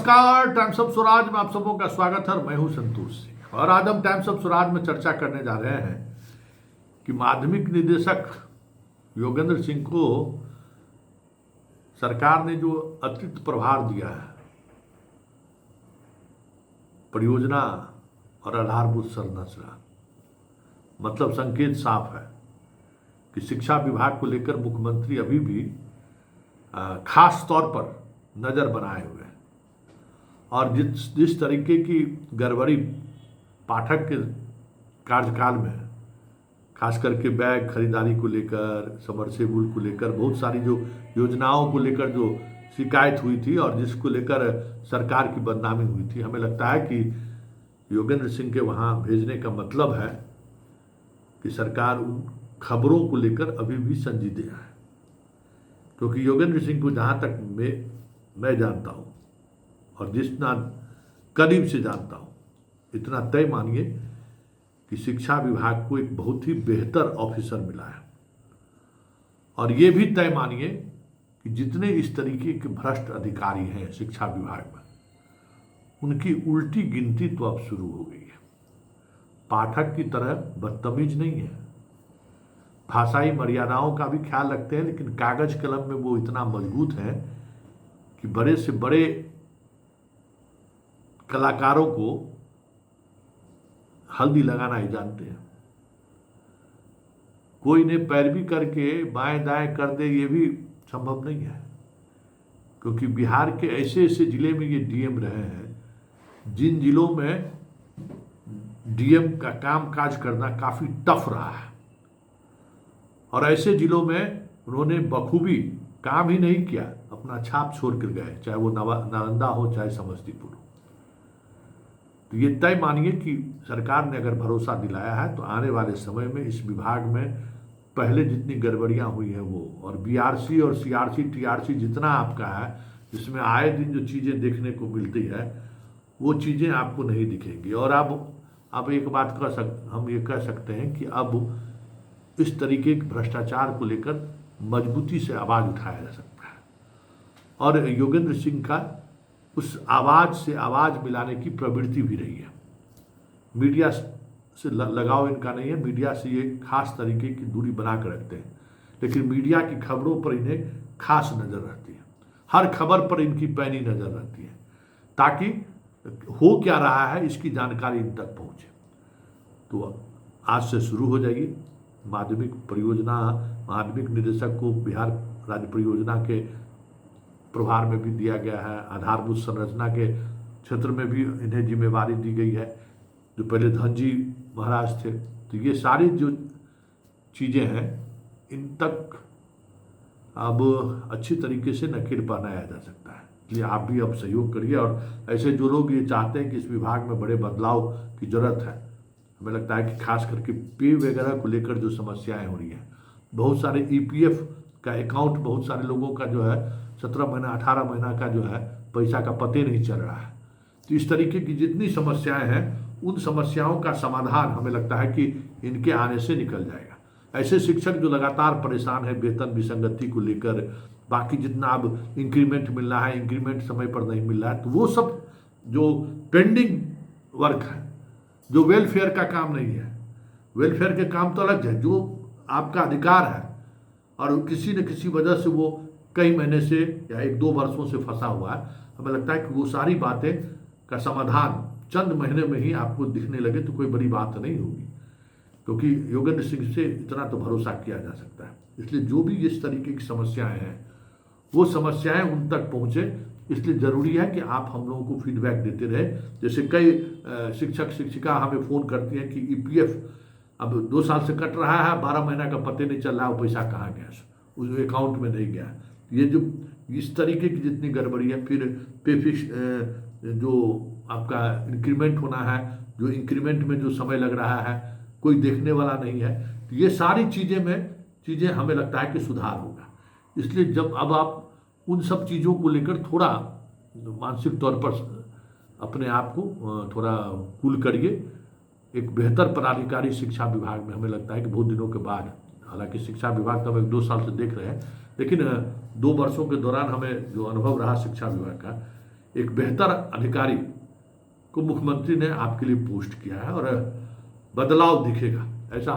नमस्कार, times of Swaraj में आप सबों का स्वागत है। मैं हूं संतोष सिंह और आज हम टाइम्स ऑफ स्वराज में चर्चा करने जा रहे हैं कि माध्यमिक निदेशक योगेंद्र सिंह को सरकार ने जो अतिरिक्त प्रभार दिया है परियोजना और आधारभूत संरचना, मतलब संकेत साफ है कि शिक्षा विभाग को लेकर मुख्यमंत्री अभी भी खास तौर पर नजर बनाए हुए हैं और जिस तरीके की गड़बड़ी पाठक के कार्यकाल में, खास करके बैग खरीदारी को लेकर, सबमर्सिबल को लेकर, बहुत सारी जो योजनाओं को लेकर जो शिकायत हुई थी और जिसको लेकर सरकार की बदनामी हुई थी, हमें लगता है कि योगेंद्र सिंह के वहाँ भेजने का मतलब है कि सरकार उन खबरों को लेकर अभी भी संजीदे है। क्योंकि योगेंद्र सिंह को जहाँ तक मैं जानता हूँ और जितना करीब से जानता हूँ, इतना तय मानिए कि शिक्षा विभाग को एक बहुत ही बेहतर ऑफिसर मिला है। और ये भी तय मानिए कि जितने इस तरीके के भ्रष्ट अधिकारी हैं शिक्षा विभाग में, उनकी उल्टी गिनती तो अब शुरू हो गई है। पाठक की तरह बदतमीज नहीं है, भाषाई मर्यादाओं का भी ख्याल रखते हैं, लेकिन कागज कलम में वो इतना मजबूत है कि बड़े से बड़े कलाकारों को हल्दी लगाना ही जानते हैं। कोई ने पैरवी करके बाएं दाएं कर दे, ये भी संभव नहीं है। क्योंकि बिहार के ऐसे ऐसे जिले में ये डीएम रहे हैं जिन जिलों में डीएम का काम काज करना काफी टफ रहा है और ऐसे जिलों में उन्होंने बखूबी काम ही नहीं किया, अपना छाप छोड़ कर गए, चाहे वो नालंदा हो चाहे समस्तीपुर हो। तो ये तय मानिए कि सरकार ने अगर भरोसा दिलाया है तो आने वाले समय में इस विभाग में पहले जितनी गड़बड़ियां हुई हैं वो, और बीआरसी और सीआरसी टीआरसी जितना आपका है, जिसमें आए दिन जो चीज़ें देखने को मिलती है वो चीज़ें आपको नहीं दिखेंगी। और अब एक बात हम ये कह सकते हैं कि अब इस तरीके के भ्रष्टाचार को लेकर मजबूती से आवाज़ उठाया जा सकता है और योगेंद्र सिंह का उस आवाज़ से आवाज़ मिलाने की प्रवृत्ति भी रही है। मीडिया से लगाव इनका नहीं है, मीडिया से ये खास तरीके की दूरी बना कर रखते हैं, लेकिन मीडिया की खबरों पर इन्हें खास नज़र रहती है। हर खबर पर इनकी पैनी नज़र रहती है ताकि हो क्या रहा है इसकी जानकारी इन तक पहुँचे। तो आज से शुरू हो जाएगी माध्यमिक परियोजना। माध्यमिक निदेशक को बिहार राज्य परियोजना के प्रभार में भी दिया गया है, आधारभूत संरचना के क्षेत्र में भी इन्हें जिम्मेवारी दी गई है, जो पहले धनजी महाराज थे। तो ये सारी जो चीज़ें हैं इन तक अब अच्छी तरीके से नकेल पहनाया जा सकता है। इसलिए आप भी अब सहयोग करिए और ऐसे जो लोग ये चाहते हैं कि इस विभाग में बड़े बदलाव की जरूरत है, हमें लगता है कि खास करके पे वगैरह को लेकर जो समस्याएं हो रही हैं, बहुत सारे ईपीएफ का अकाउंट बहुत सारे लोगों का जो है 17 महीना 18 महीना का जो है पैसा का पते नहीं चल रहा है। तो इस तरीके की जितनी समस्याएं हैं उन समस्याओं का समाधान हमें लगता है कि इनके आने से निकल जाएगा। ऐसे शिक्षक जो लगातार परेशान है वेतन विसंगति को लेकर, बाकी जितना अब इंक्रीमेंट मिल रहा है, इंक्रीमेंट समय पर नहीं मिल रहा है, तो वो सब जो पेंडिंग वर्क है, जो वेलफेयर का काम नहीं है, वेलफेयर के काम तो अलग है, जो आपका अधिकार है और किसी न किसी वजह से वो कई महीने से या 1-2 वर्षों से फंसा हुआ है, हमें लगता है कि वो सारी बातें का समाधान चंद महीने में ही आपको दिखने लगे तो कोई बड़ी बात नहीं होगी। क्योंकि योगेंद्र सिंह से इतना तो भरोसा किया जा सकता है। इसलिए जो भी इस तरीके की समस्याएं हैं वो समस्याएं उन तक पहुँचे, इसलिए ज़रूरी है कि आप हम लोगों को फीडबैक देते रहे। जैसे कई शिक्षक शिक्षिका हमें फ़ोन करती हैं कि ईपीएफ अब 2 साल से कट रहा है, 12 महीना का पते नहीं चल रहा, वो पैसा कहाँ गया, उस अकाउंट में नहीं गया। ये जो इस तरीके की जितनी गड़बड़ी है, फिर पे फिक्स जो आपका इंक्रीमेंट होना है, जो इंक्रीमेंट में जो समय लग रहा है कोई देखने वाला नहीं है, तो ये सारी चीज़ें हमें लगता है कि सुधार होगा। इसलिए जब अब आप उन सब चीज़ों को लेकर थोड़ा मानसिक तौर पर अपने आप को थोड़ा कूल करिए। एक बेहतर पदाधिकारी शिक्षा विभाग में हमें लगता है कि बहुत दिनों के बाद, हालांकि शिक्षा विभाग तो हम 1-2 साल से देख रहे हैं, लेकिन 2 वर्षों के दौरान हमें जो अनुभव रहा शिक्षा विभाग का एक बेहतर अधिकारी को मुख्यमंत्री ने आपके लिए पोस्ट किया है और बदलाव दिखेगा, ऐसा